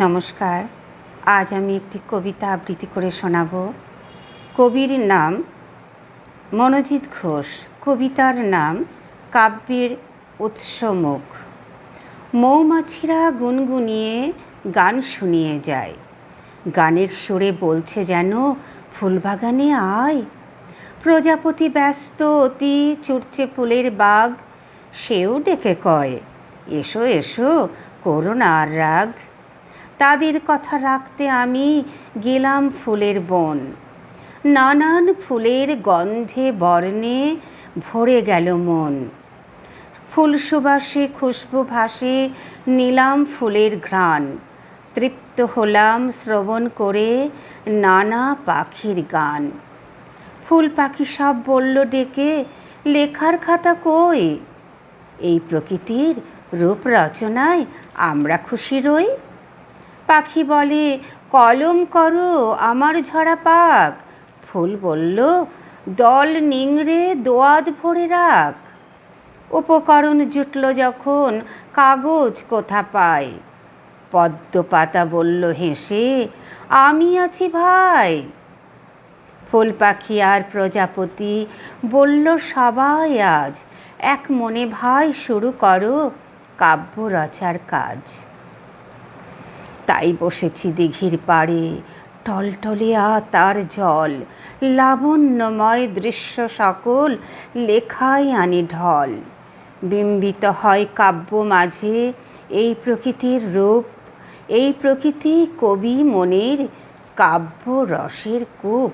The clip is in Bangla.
নমস্কার। আজ আমি একটি কবিতা আবৃত্তি করে শোনাব। কবির নাম মনোজিৎ ঘোষ। কবিতার নাম কাব্যের উৎসমুখ। মৌমাছিরা গুনগুনিয়ে গান শুনিয়ে যায়, গানের সুরে বলছে যেন ফুলবাগানে আয়। প্রজাপতি ব্যস্ত অতি চুরছে ফুলের বাগ, সেও ডেকে কয় এসো এসো করো না আর রাগ। তাদের কথা রাখতে আমি গেলাম ফুলের বন, নানান ফুলের গন্ধে বর্ণে ভরে গেল মন। ফুল সুবাসে খুশবু ভাসে নিলাম ফুলের ঘ্রাণ, তৃপ্ত হলাম শ্রবণ করে নানা পাখির গান। ফুল পাখি সব বলল ডেকে লেখার খাতা কই, এই প্রকৃতির রূপ রচনায় আমরা খুশি রই। পাখি বলে কলম করো আমার ঝরা পাক, ফুল বলল দল নিংড়ে দোয়াদ ভরে রাখ। উপকরণ জুটল যখন কাগজ কোথা পাই, পদ্ম পাতা বলল হেসে আমি আছি ভাই। ফুল পাখি আর প্রজাপতি বলল সবাই আজ এক মনে ভাই শুরু করো কাব্য রচার কাজ। তাই বসেছি দিঘির পাড়ে, টলটলিয়া তার জল, লাবণ্যময় দৃশ্য সকল লেখায় আনি ঢল। বিম্বিত হয় কাব্য মাঝে এই প্রকৃতির রূপ, এই প্রকৃতি কবি মনের কাব্য রসের কূপ।